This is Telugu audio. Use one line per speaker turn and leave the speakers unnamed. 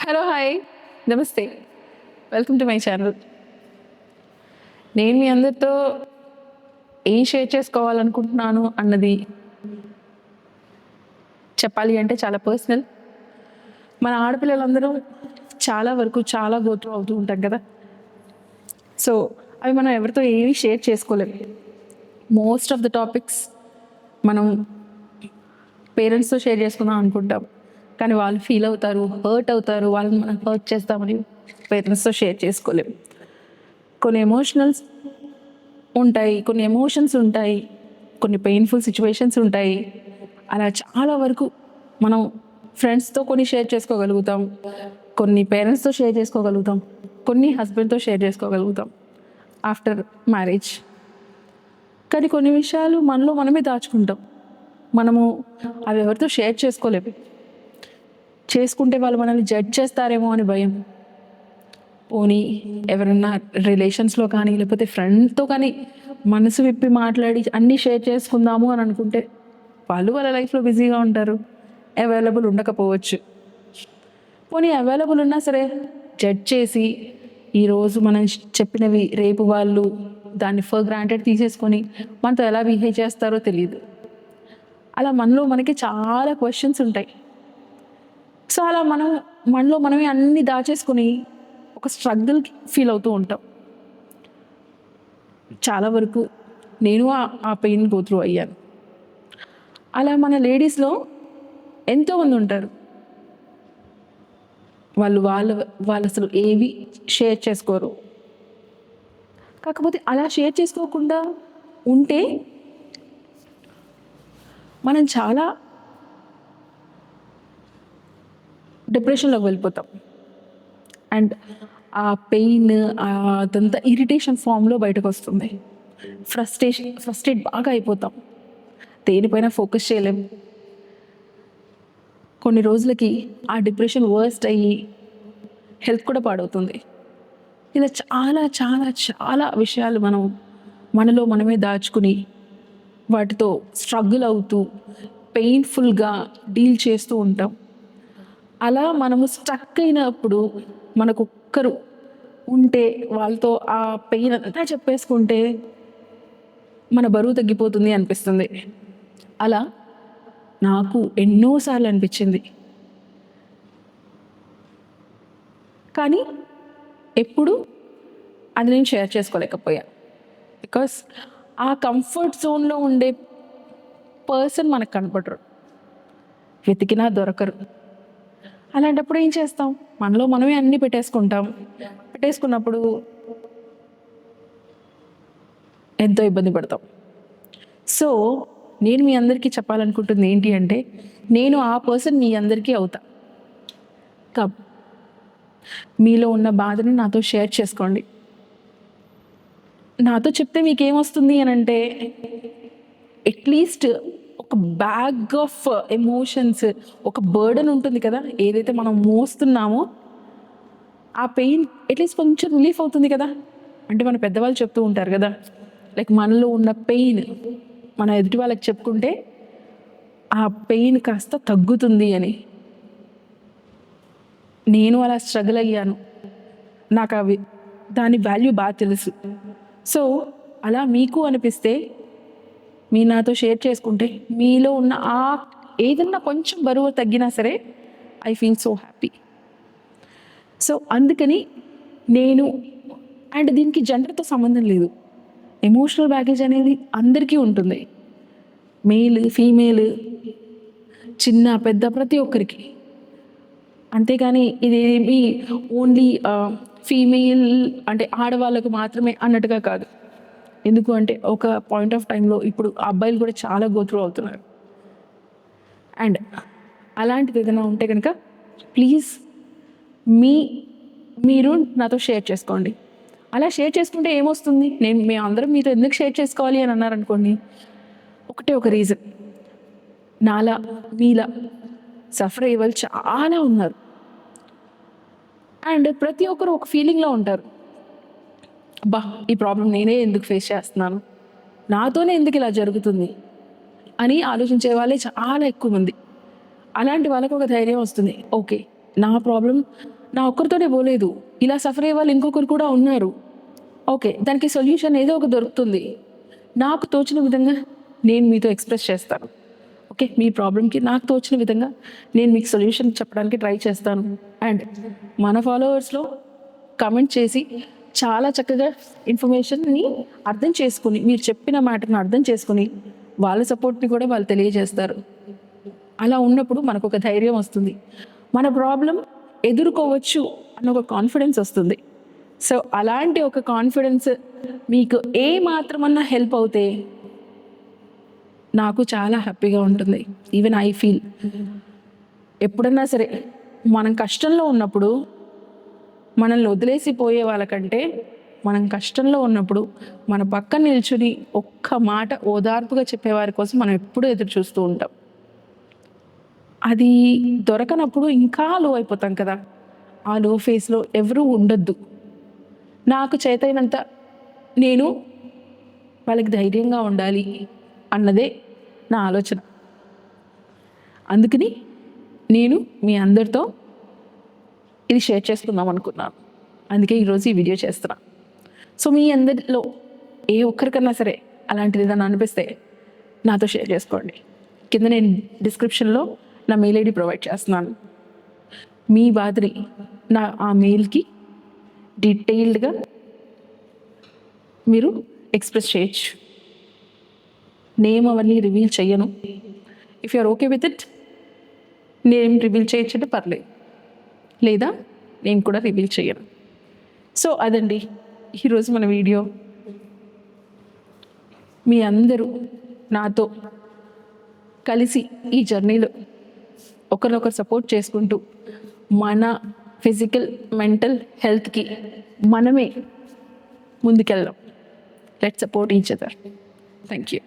హలో హాయ్ నమస్తే వెల్కమ్ టు మై ఛానల్. నేను మీ అందరితో ఏం షేర్ చేసుకోవాలనుకుంటున్నాను అన్నది చెప్పాలి అంటే చాలా పర్సనల్. మన ఆడపిల్లలందరూ చాలా వరకు చాలా గోత్రు అవుతూ ఉంటాం కదా. సో అవి మనం ఎవరితో ఏమీ షేర్ చేసుకోలేము. మోస్ట్ ఆఫ్ ద టాపిక్స్ మనం పేరెంట్స్తో షేర్ చేసుకుందాం అనుకుంటాం, కానీ వాళ్ళు ఫీల్ అవుతారు, హర్ట్ అవుతారు, వాళ్ళని మనం హర్ట్ చేస్తామని పేరెంట్స్తో షేర్ చేసుకోలేము. కొన్ని ఎమోషనల్స్ ఉంటాయి, కొన్ని ఎమోషన్స్ ఉంటాయి, కొన్ని పెయిన్ఫుల్ సిచ్యువేషన్స్ ఉంటాయి. అలా చాలా వరకు మనం ఫ్రెండ్స్తో కొన్ని షేర్ చేసుకోగలుగుతాం, కొన్ని పేరెంట్స్తో షేర్ చేసుకోగలుగుతాం, కొన్ని హస్బెండ్తో షేర్ చేసుకోగలుగుతాం ఆఫ్టర్ మ్యారేజ్. కానీ కొన్ని విషయాలు మనలో మనమే దాచుకుంటాం. మనము అవి ఎవరితో షేర్ చేసుకోలేము. చేసుకుంటే వాళ్ళు మనల్ని జడ్జ్ చేస్తారేమో అని భయం. పోనీ ఎవరన్నా రిలేషన్స్లో కానీ లేకపోతే ఫ్రెండ్తో కానీ మనసు విప్పి మాట్లాడి అన్నీ షేర్ చేసుకుందాము అని అనుకుంటే వాళ్ళు వాళ్ళ లైఫ్లో బిజీగా ఉంటారు, అవైలబుల్ ఉండకపోవచ్చు. పోనీ అవైలబుల్ ఉన్నా సరే జడ్జ్ చేసి ఈరోజు మనం చెప్పినవి రేపు వాళ్ళు దాన్ని ఫర్ గ్రాంటెడ్ తీసేసుకొని మనతో ఎలా బిహేవ్ చేస్తారో తెలియదు. అలా మనకి చాలా క్వశ్చన్స్ ఉంటాయి. సో అలా మనలో మనమే అన్నీ దాచేసుకొని ఒక స్ట్రగుల్ ఫీల్ అవుతూ ఉంటాం. చాలా వరకు నేను ఆ పెయిన్ గో త్రూ అయ్యాను. అలా మన లేడీస్లో ఎంతోమంది ఉంటారు, వాళ్ళు అసలు ఏవి షేర్ చేసుకోరు. కాకపోతే అలా షేర్ చేసుకోకుండా ఉంటే మనం చాలా డిప్రెషన్లోకి వెళ్ళిపోతాం. అండ్ ఆ పెయిన్ అదంతా ఇరిటేషన్ ఫామ్లో బయటకు వస్తుంది. ఫ్రస్ట్రేట్ బాగా అయిపోతాం, దేనిపైన ఫోకస్ చేయలేం. కొన్ని రోజులకి ఆ డిప్రెషన్ వర్స్ట్ అయ్యి హెల్త్ కూడా పాడవుతుంది. ఇలా చాలా చాలా చాలా విషయాలు మనలో మనమే దాచుకుని వాటితో స్ట్రగుల్ అవుతూ పెయిన్ఫుల్గా డీల్ చేస్తూ ఉంటాం. అలా మనము స్టక్ అయినప్పుడు మనకొక్కరు ఉంటే వాళ్ళతో ఆ పెయిన్ అంతా చెప్పేసుకుంటే మన బరువు తగ్గిపోతుంది అనిపిస్తుంది. అలా నాకు ఎన్నోసార్లు అనిపించింది, కానీ ఎప్పుడు అది నేను షేర్ చేసుకోలేకపోయాను. బికాస్ ఆ కంఫర్ట్ జోన్లో ఉండే పర్సన్ మనకు కనపడరు, వెతికినా దొరకరు. అలాంటప్పుడు ఏం చేస్తాం, మనలో మనమే అన్నీ పెట్టేసుకున్నప్పుడు ఎంతో ఇబ్బంది పడతాం. సో నేను మీ అందరికీ చెప్పాలనుకుంటుంది ఏంటి అంటే, నేను ఆ పర్సన్ మీ అందరికీ అవుతా. మీలో ఉన్న బాధని నాతో షేర్ చేసుకోండి. నాతో చెప్తే మీకేమొస్తుంది అని అంటే, అట్లీస్ట్ ఒక బ్యాగ్ ఆఫ్ ఎమోషన్స్, ఒక బర్డన్ ఉంటుంది కదా, ఏదైతే మనం మోస్తున్నామో ఆ పెయిన్ అట్లీస్ట్ కొంచెం రిలీఫ్ అవుతుంది కదా. అంటే మన పెద్దవాళ్ళు చెప్తూ ఉంటారు కదా, లైక్ మనలో ఉన్న పెయిన్ మన ఎదుటి వాళ్ళకి చెప్పుకుంటే ఆ పెయిన్ కాస్త తగ్గుతుంది అని. నేను అలా స్ట్రగుల్ అయ్యాను, నాకు దాని వాల్యూ బాగా తెలుసు. సో అలా మీకు అనిపిస్తే మీరు నాతో షేర్ చేసుకుంటే మీలో ఉన్న ఏదన్నా కొంచెం బరువు తగ్గినా సరే I feel so happy. So అందుకని అండ్ దీనికి జెండర్తో సంబంధం లేదు. ఎమోషనల్ బ్యాగేజ్ అనేది అందరికీ ఉంటుంది, మేల్ ఫీమేల్ చిన్న పెద్ద ప్రతి ఒక్కరికి. అంతేగాని ఇదేమి ఓన్లీ ఫీమేల్ అంటే ఆడవాళ్ళకు మాత్రమే అన్నట్టుగా కాదు. ఎందుకు అంటే ఒక పాయింట్ ఆఫ్ టైంలో ఇప్పుడు అబ్బాయిలు కూడా చాలా గోత్రూ అవుతున్నారు. అండ్ అలాంటిది ఏదైనా ఉంటే కనుక ప్లీజ్ మీరు నాతో షేర్ చేసుకోండి. అలా షేర్ చేసుకుంటే ఏమొస్తుంది, మేము అందరం మీతో ఎందుకు షేర్ చేసుకోవాలి అని అన్నారనుకోండి, ఒకటే ఒక రీజన్, మీలా సఫర్ అయ్యే వాళ్ళు చాలా ఉన్నారు. అండ్ ప్రతి ఒక్కరు ఒక ఫీలింగ్లో ఉంటారు, ఈ ప్రాబ్లం నేనే ఎందుకు ఫేస్ చేస్తున్నాను, నాతోనే ఎందుకు ఇలా జరుగుతుంది అని ఆలోచించే వాళ్ళే చాలా ఎక్కువ మంది. అలాంటి వాళ్ళకు ఒక ధైర్యం వస్తుంది, ఓకే నా ప్రాబ్లం నా ఒక్కరితోనే పోలేదు, ఇలా సఫర్ అయ్యే వాళ్ళు ఇంకొకరు కూడా ఉన్నారు. ఓకే, దానికి సొల్యూషన్ ఏదో ఒక దొరుకుతుంది. నాకు తోచిన విధంగా నేను మీతో ఎక్స్ప్రెస్ చేస్తాను. ఓకే, మీ ప్రాబ్లంకి నాకు తోచిన విధంగా నేను మీకు సొల్యూషన్ చెప్పడానికి ట్రై చేస్తాను. అండ్ మన ఫాలోవర్స్లో కమెంట్ చేసి చాలా చక్కగా ఇన్ఫర్మేషన్ని అర్థం చేసుకుని, మీరు చెప్పిన మ్యాటర్ని అర్థం చేసుకుని వాళ్ళ సపోర్ట్ని కూడా వాళ్ళు తెలియజేస్తారు. అలా ఉన్నప్పుడు మనకు ఒక ధైర్యం వస్తుంది, మన ప్రాబ్లం ఎదుర్కోవచ్చు అన్న ఒక కాన్ఫిడెన్స్ వస్తుంది. సో అలాంటి ఒక కాన్ఫిడెన్స్ మీకు ఏ మాత్రమన్నా హెల్ప్ అవుతే నాకు చాలా హ్యాపీగా ఉంటుంది. ఈవెన్ ఐ ఫీల్ ఎప్పుడన్నా సరే మనం కష్టంలో ఉన్నప్పుడు మనల్ని వదిలేసిపోయే వాళ్ళకంటే మనం కష్టంలో ఉన్నప్పుడు మన పక్కన నిల్చుని ఒక్క మాట ఓదార్పుగా చెప్పేవారి కోసం మనం ఎప్పుడూ ఎదురు చూస్తూ ఉంటాం. అది దొరకనప్పుడు ఇంకా లో అయిపోతాం కదా. ఆ లో ఫేస్లో ఎవరూ ఉండొద్దు. నాకు చేతైనంత నేను వాళ్ళకి ధైర్యంగా ఉండాలి అన్నదే నా ఆలోచన. అందుకని నేను మీ అందరితో ఇది షేర్ చేసుకుందాం అనుకున్నాను. అందుకే ఈరోజు ఈ వీడియో చేస్తున్నా. సో మీ అందరిలో ఏ ఒక్కరికన్నా సరే అలాంటిది ఏదైనా అనిపిస్తే నాతో షేర్ చేసుకోండి. కింద నేను డిస్క్రిప్షన్లో నా మెయిల్ ఐడి ప్రొవైడ్ చేస్తున్నాను. మీ బాధని ఆ మెయిల్కి డీటెయిల్డ్గా మీరు ఎక్స్ప్రెస్ చేయొచ్చు. నేమ్ అవన్నీ రివీల్ చెయ్యను. If you're okay with it, name reveal చేయొచ్చంటే పర్లేదు, లేదా నేను కూడా రివీల్ చేయను. సో అదండి ఈరోజు మన వీడియో. మీ అందరూ నాతో కలిసి ఈ జర్నీలో ఒకరినొకరు సపోర్ట్ చేసుకుంటూ మన ఫిజికల్ మెంటల్ హెల్త్కి మనమే ముందుకెళ్దాం. Let's support each other. Thank you.